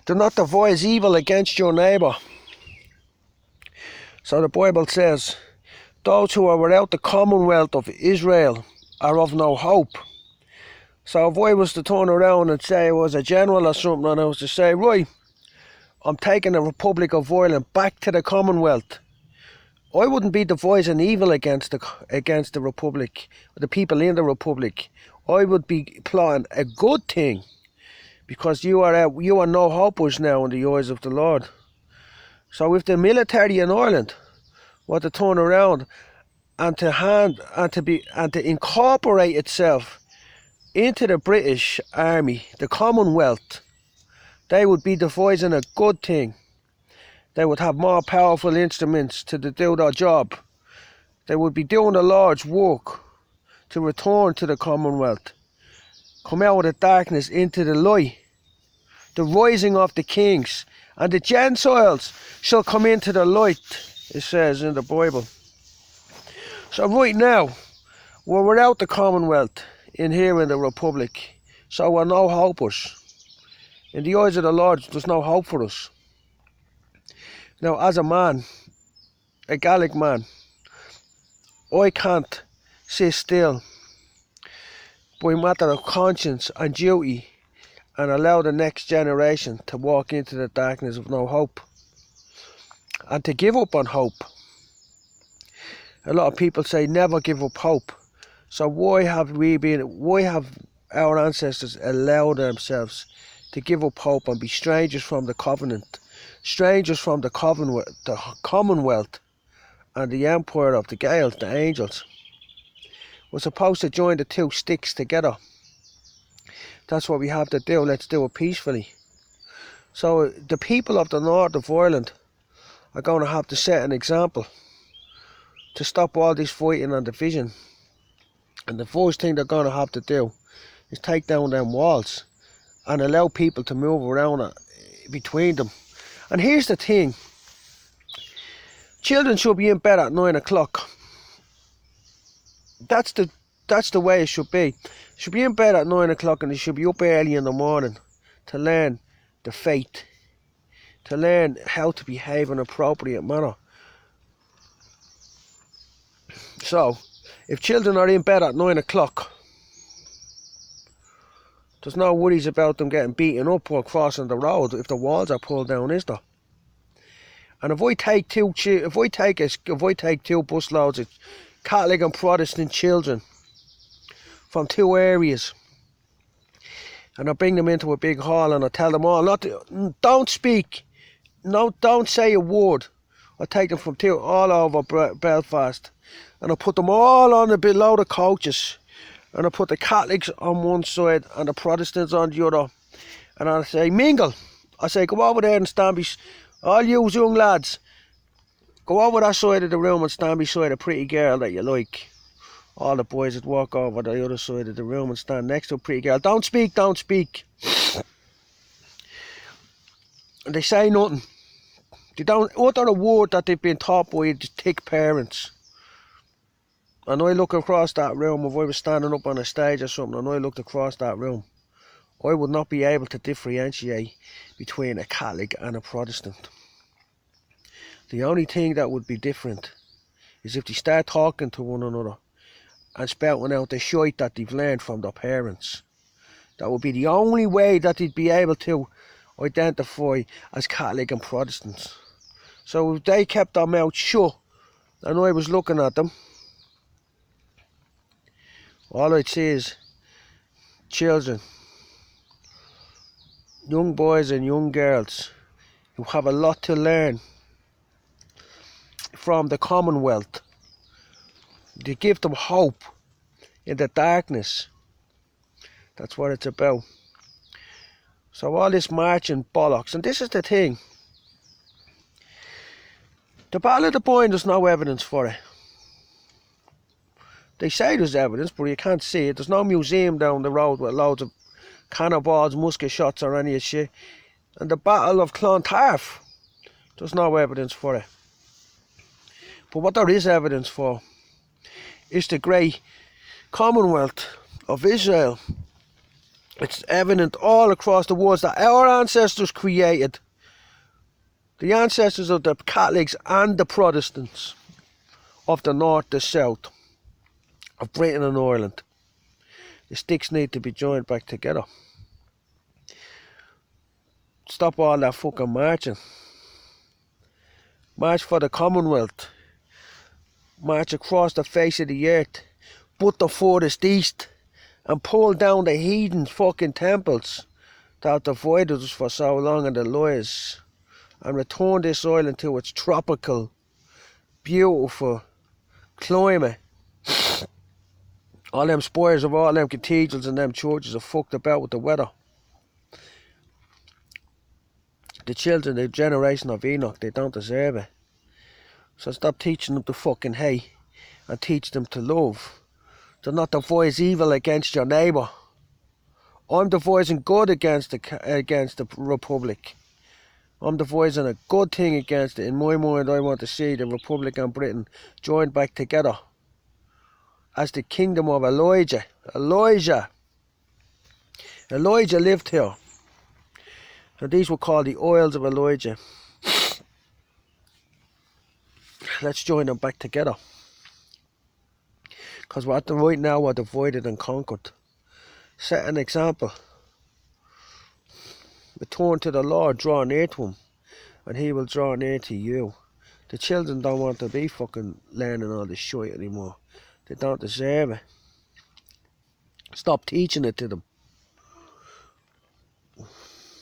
Do not devise evil against your neighbour. So the Bible says, those who are without the commonwealth of Israel are of no hope. So if I was to turn around and say I was a general or something, and I was to say, right, I'm taking the Republic of Ireland back to the commonwealth, I wouldn't be devising evil against the Republic, the people in the Republic. I would be plotting a good thing, because you are no hopers now in the eyes of the Lord. So if the military in Ireland were to turn around and to incorporate itself into the British Army, the Commonwealth, they would be devising a good thing. They would have more powerful instruments to do their job. They would be doing the Lord's work to return to the Commonwealth, come out of the darkness into the light, the rising of the kings, and the Gentiles shall come into the light, it says in the Bible. So right now, we're without the Commonwealth here in the Republic, so we're no hopers. In the eyes of the Lord, there's no hope for us. Now, as a man, a Gaelic man, I can't sit still by matter of conscience and duty and allow the next generation to walk into the darkness of no hope and to give up on hope. A lot of people say never give up hope. So why have our ancestors allowed themselves to give up hope and be strangers from the covenant, strangers from the commonwealth and the empire of the Gaels, the angels? We're supposed to join the two sticks together. That's what we have to do. Let's do it peacefully. So the people of the north of Ireland are going to have to set an example to stop all this fighting and division. And the first thing they're going to have to do is take down them walls and allow people to move around between them. And here's the thing. Children should be in bed at 9 o'clock. That's the way it should be. They should be in bed at 9 o'clock and they should be up early in the morning to learn the faith, to learn how to behave in an appropriate manner. So, if children are in bed at 9 o'clock, there's no worries about them getting beaten up or crossing the road if the walls are pulled down, is there? And if I take two busloads of Catholic and Protestant children from two areas, and I bring them into a big hall and I tell them all, don't speak, no, don't say a word. I take them from all over Belfast, and I put them all on a bit load of coaches, and I put the Catholics on one side and the Protestants on the other, and I say, mingle. I say, go over there and stand all you young lads, go over that side of the room and stand beside a pretty girl that you like. All the boys would walk over the other side of the room and stand next to a pretty girl. Don't speak, don't speak. And they say nothing. They don't utter a word that they've been taught by the thick parents. And I look across that room, if I was standing up on a stage or something and I looked across that room, I would not be able to differentiate between a Catholic and a Protestant. The only thing that would be different is if they start talking to one another and spouting out the shite that they've learned from their parents. That would be the only way that they'd be able to identify as Catholic and Protestants. So if they kept their mouth shut and I was looking at them, all I'd see is children, young boys and young girls who have a lot to learn from the Commonwealth. To give them hope in the darkness. That's what it's about. So all this marching bollocks, and this is the thing. The Battle of the Boyne, there's no evidence for it. They say there's evidence, but you can't see it. There's no museum down the road with loads of cannonballs, musket shots or any of shit. And the Battle of Clontarf, there's no evidence for it. But what there is evidence for is the great Commonwealth of Israel It's evident all across the world that our ancestors created, the ancestors of the Catholics and the Protestants, of the North, the South, of Britain and Ireland. The sticks need to be joined back together. Stop all that fucking marching. March for the Commonwealth. March across the face of the earth. But the furthest east. And pull down the heathen fucking temples that have divided us for so long in the lies. And return this island to its tropical, beautiful climate. All them spires of all them cathedrals and them churches are fucked about with the weather. The children, the generation of Enoch, they don't deserve it. So stop teaching them to fucking hate and teach them to love. Do not devise evil against your neighbour. I'm devising good against the Republic. I'm devising a good thing against it. In my mind, I want to see the Republic and Britain joined back together as the kingdom of Elijah. Elijah lived here. And these were called the Isles of Elijah. Let's join them back together. Because right now we're divided and conquered. Set an example. Return to the Lord, draw near to him, and he will draw near to you. The children don't want to be fucking learning all this shit anymore. They don't deserve it. Stop teaching it to them.